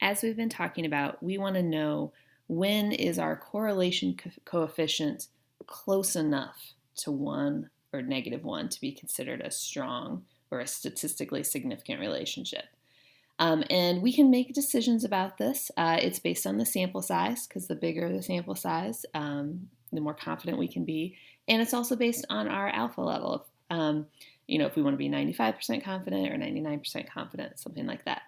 as we've been talking about, we want to know when is our correlation coefficient close enough to 1 or -1 to be considered a strong or a statistically significant relationship. And we can make decisions about this. It's based on the sample size, because the bigger the sample size, the more confident we can be. And it's also based on our alpha level. If we want to be 95% confident or 99% confident, something like that.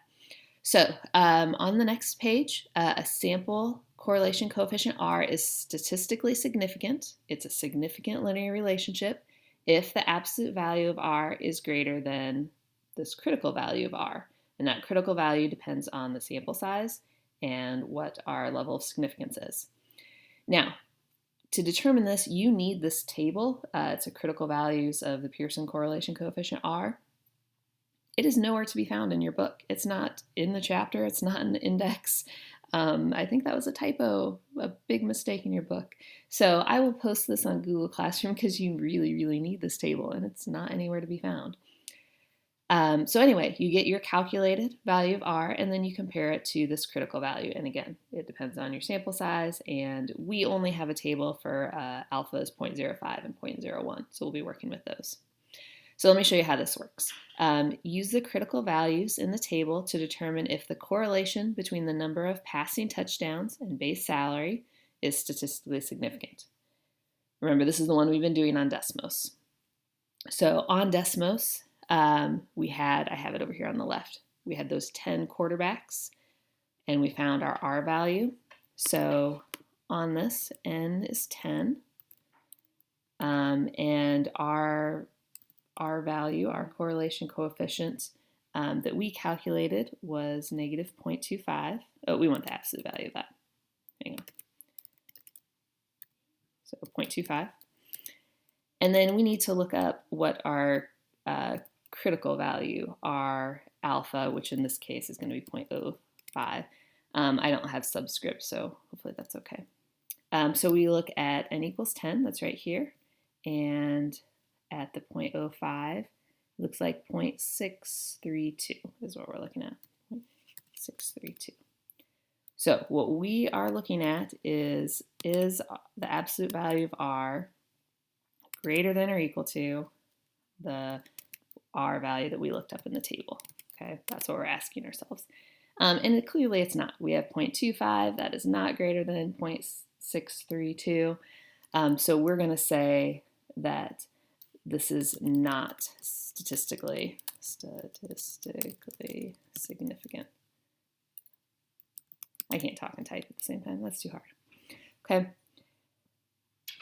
So on the next page, a sample correlation coefficient R is statistically significant. It's a significant linear relationship if the absolute value of R is greater than this critical value of R. And that critical value depends on the sample size and what our level of significance is. Now, to determine this, you need this table. It's a critical values of the Pearson correlation coefficient R. It is nowhere to be found in your book. It's not in the chapter. It's not in the index. I think that was a typo, a big mistake in your book. So I will post this on Google Classroom because you really, really need this table, and it's not anywhere to be found. So anyway, you get your calculated value of R, and then you compare it to this critical value. And again, it depends on your sample size, and we only have a table for alpha is 0.05 and 0.01, so we'll be working with those. So let me show you how this works. Use the critical values in the table to determine if the correlation between the number of passing touchdowns and base salary is statistically significant. Remember, this is the one we've been doing on Desmos. So on Desmos, I have it over here on the left. We had those 10 quarterbacks, and we found our R value. So on this, N is 10, and our value, our correlation coefficient that we calculated was -0.25. Oh, we want the absolute value of that. Hang on. So 0.25. And then we need to look up what our critical value, our alpha, which in this case is going to be 0.05. I don't have subscript, so hopefully that's okay. So we look at n equals 10, that's right here, and at the 0.05, it looks like 0.632 is what we're looking at, 0.632. So what we are looking at is the absolute value of R greater than or equal to the R value that we looked up in the table. Okay, that's what we're asking ourselves. And clearly it's not. We have 0.25, that is not greater than 0.632. So we're going to say that this is not statistically significant. I can't talk and type at the same time. That's too hard. Okay.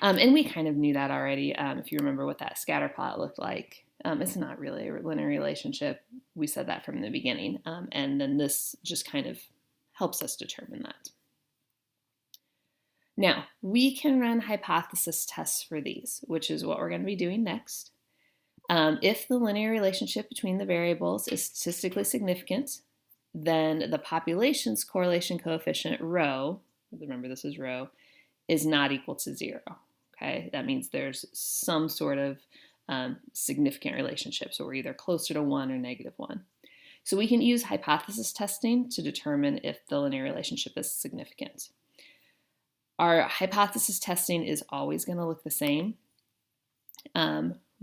And we kind of knew that already. If you remember what that scatter plot looked like, it's not really a linear relationship. We said that from the beginning. And then this just kind of helps us determine that. Now, we can run hypothesis tests for these, which is what we're going to be doing next. If the linear relationship between the variables is statistically significant, then the population's correlation coefficient, rho, remember this is rho, is not equal to 0. Okay, that means there's some sort of significant relationship. So we're either closer to 1 or -1. So we can use hypothesis testing to determine if the linear relationship is significant. Our hypothesis testing is always going to look the same.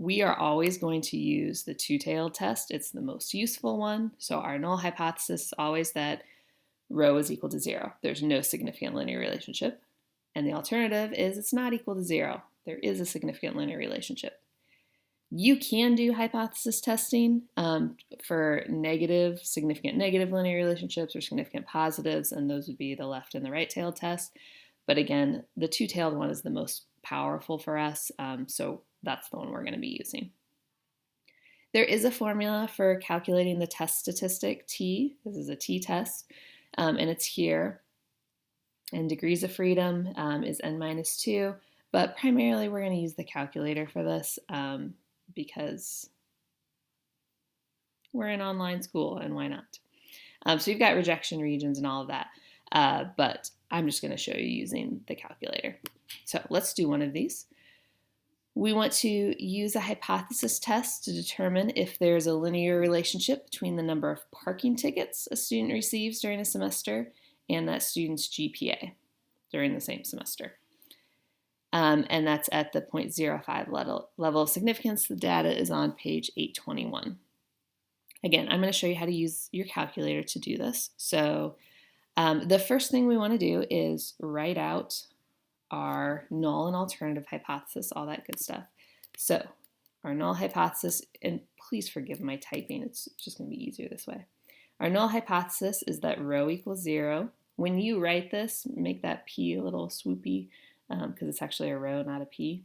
We are always going to use the two-tailed test. It's the most useful one. So our null hypothesis is always that rho is equal to 0. There's no significant linear relationship. And the alternative is it's not equal to 0. There is a significant linear relationship. You can do hypothesis testing for significant negative linear relationships or significant positives, and those would be the left and the right-tailed test. But again, the two-tailed one is the most powerful for us, so that's the one we're going to be using. There is a formula for calculating the test statistic T. This is a t-test, and it's here. And degrees of freedom is n-2, but primarily we're going to use the calculator for this because we're in online school, and why not? So you've got rejection regions and all of that, but I'm just going to show you using the calculator. So let's do one of these. We want to use a hypothesis test to determine if there's a linear relationship between the number of parking tickets a student receives during a semester and that student's GPA during the same semester. And that's at the 0.05 level of significance. The data is on page 821. Again, I'm going to show you how to use your calculator to do this. So the first thing we want to do is write out our null and alternative hypothesis, all that good stuff. So our null hypothesis, and please forgive my typing, it's just going to be easier this way. Our null hypothesis is that rho equals 0. When you write this, make that p a little swoopy because it's actually a rho, not a p.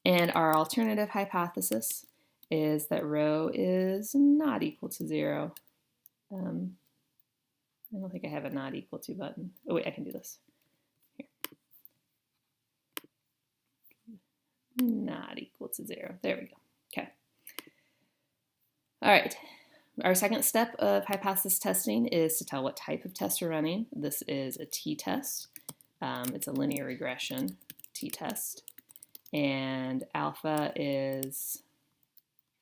And our alternative hypothesis is that rho is not equal to 0. I don't think I have a not equal to button. Oh wait, I can do this. Here. Not equal to 0. There we go. Okay. All right. Our second step of hypothesis testing is to tell what type of test we're running. This is a t-test. It's a linear regression t-test. And alpha is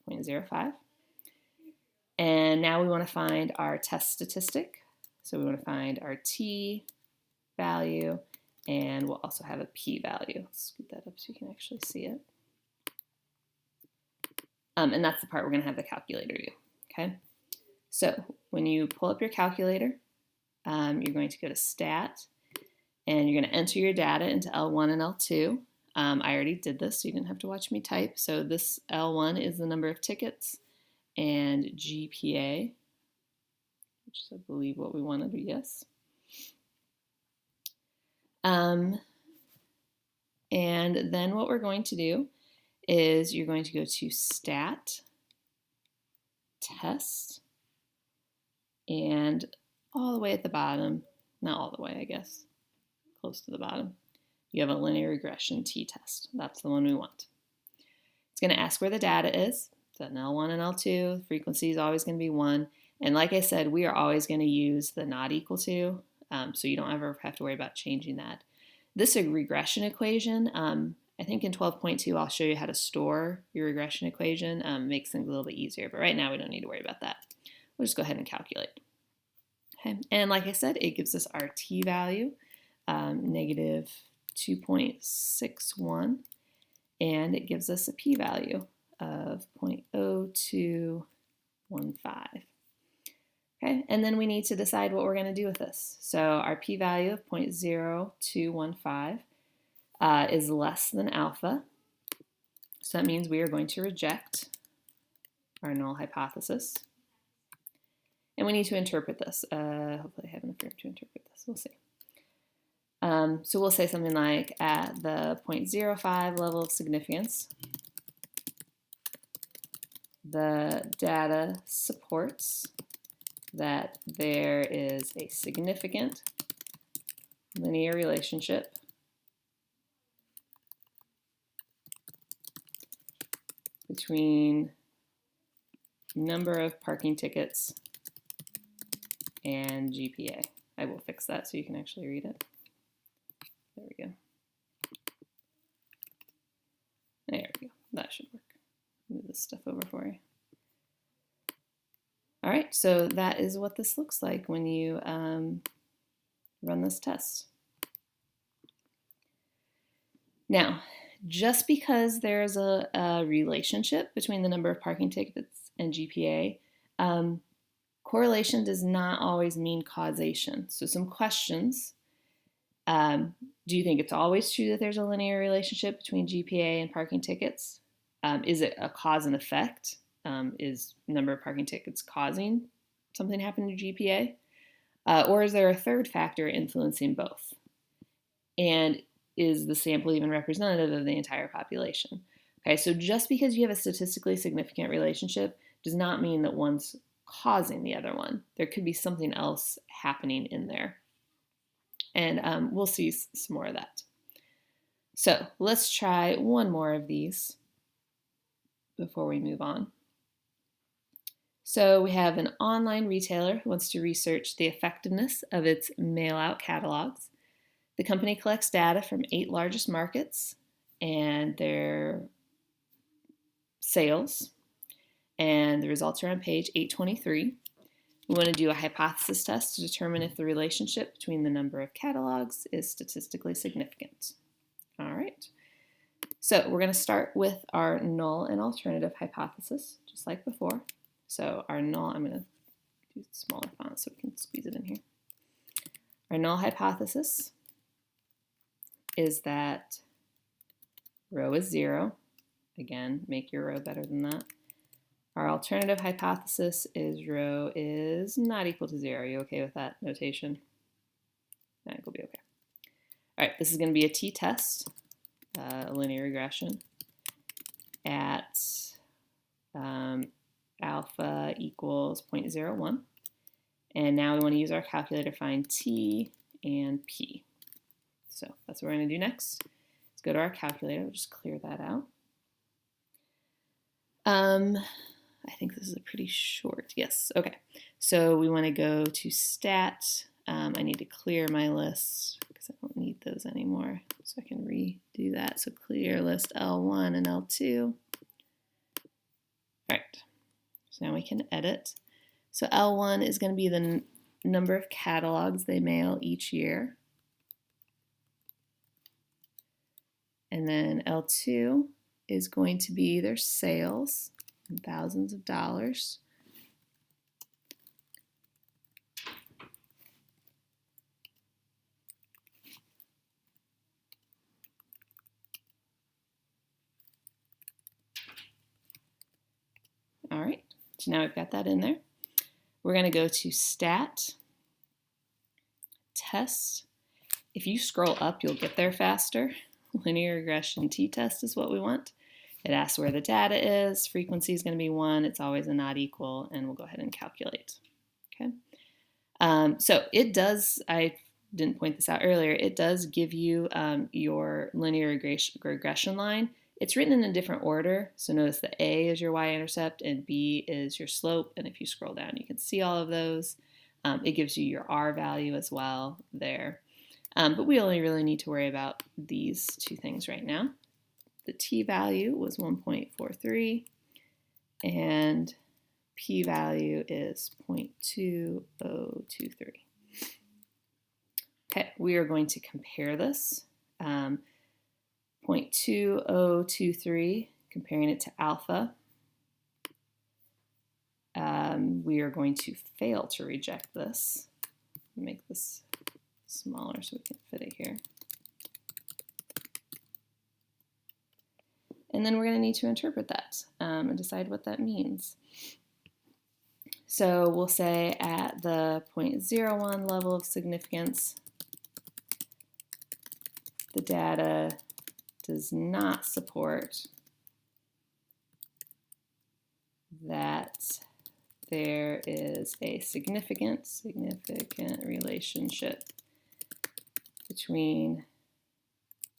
0.05. And now we want to find our test statistic. So we want to find our t value, and we'll also have a p-value. Let's scoot that up so you can actually see it. And that's the part we're going to have the calculator do. Okay, so when you pull up your calculator, you're going to go to Stat, and you're going to enter your data into L1 and L2. I already did this, so you didn't have to watch me type. So this L1 is the number of tickets, and GPA, which is, I believe, what we want to do, yes. And then what we're going to do is you're going to go to Stat, Test, and all the way at the bottom, not all the way, I guess, close to the bottom, you have a linear regression t-test. That's the one we want. It's going to ask where the data is. So an L1 and L2, the frequency is always going to be 1. And like I said, we are always going to use the not equal to, so you don't ever have to worry about changing that. This regression equation, I think in 12.2 I'll show you how to store your regression equation. Makes things a little bit easier, but right now we don't need to worry about that. We'll just go ahead and calculate. Okay, and like I said, it gives us our t-value, negative 2.61, and it gives us a p-value of 0.0215. Okay, and then we need to decide what we're going to do with this. So our p-value of 0.0215 is less than alpha. So that means we are going to reject our null hypothesis. And we need to interpret this. Hopefully I have enough room to interpret this. We'll see. So we'll say something like, at the 0.05 level of significance, the data supports that there is a significant linear relationship between number of parking tickets and GPA. I will fix that so you can actually read it. There we go. There we go. That should work. Move this stuff over for you. All right, so that is what this looks like when you run this test. Now, just because there's a relationship between the number of parking tickets and GPA, correlation does not always mean causation. So some questions. Do you think it's always true that there's a linear relationship between GPA and parking tickets? Is it a cause and effect? Is number of parking tickets causing something to happen to GPA? Or is there a third factor influencing both? And is the sample even representative of the entire population? Okay, so just because you have a statistically significant relationship does not mean that one's causing the other one. There could be something else happening in there. And we'll see some more of that. So let's try one more of these before we move on. So we have an online retailer who wants to research the effectiveness of its mail-out catalogs. The company collects data from 8 largest markets, and their sales, and the results are on page 823. We want to do a hypothesis test to determine if the relationship between the number of catalogs is statistically significant. All right, so we're going to start with our null and alternative hypothesis, just like before. So our null, I'm going to do smaller font so we can squeeze it in here. Our null hypothesis is that row is 0. Again, make your row better than that. Our alternative hypothesis is row is not equal to 0. Are you okay with that notation? I think we'll be okay. All right, this is going to be a t-test, linear regression, at alpha equals 0.01. And now we want to use our calculator to find t and p. So that's what we're going to do next. Let's go to our calculator. We'll just clear that out. I think this is a pretty short, yes, okay. So we want to go to stat. I need to clear my list because I don't need those anymore. So I can redo that. So clear list L1 and L2. All right, so now we can edit. So L1 is going to be the number of catalogs they mail each year. And then L2 is going to be their sales in thousands of dollars. All right, so now we've got that in there. We're going to go to stat, test. If you scroll up, you'll get there faster. Linear regression t-test is what we want. It asks where the data is. Frequency is going to be 1. It's always a not equal, and we'll go ahead and calculate. Okay. So it does, I didn't point this out earlier, it does give you your linear regression line. It's written in a different order. So notice the A is your y-intercept and B is your slope. And if you scroll down, you can see all of those. It gives you your R value as well there. But we only really need to worry about these two things right now. The t value was 1.43 and p value is 0.2023. Okay, we are going to compare this. 0.2023, comparing it to alpha. We are going to fail to reject this. Make this smaller so we can fit it here. And then we're going to need to interpret that and decide what that means. So we'll say at the 0.01 level of significance, the data does not support that there is a significant relationship between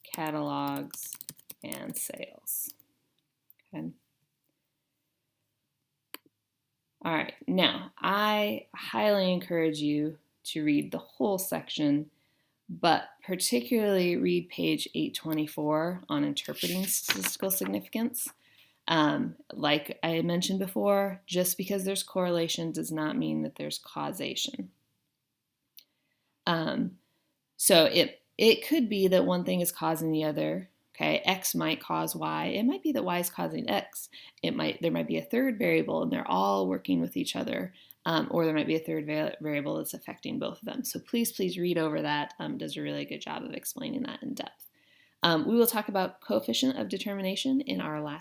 catalogs and sales. Okay. All right, now I highly encourage you to read the whole section, but particularly read page 824 on interpreting statistical significance. Like I mentioned before, just because there's correlation does not mean that there's causation. So it could be that one thing is causing the other. Okay, X might cause Y. It might be that Y is causing X. There might be a third variable and they're all working with each other, or there might be a third variable that's affecting both of them. So please read over that. It does a really good job of explaining that in depth. We will talk about coefficient of determination in our last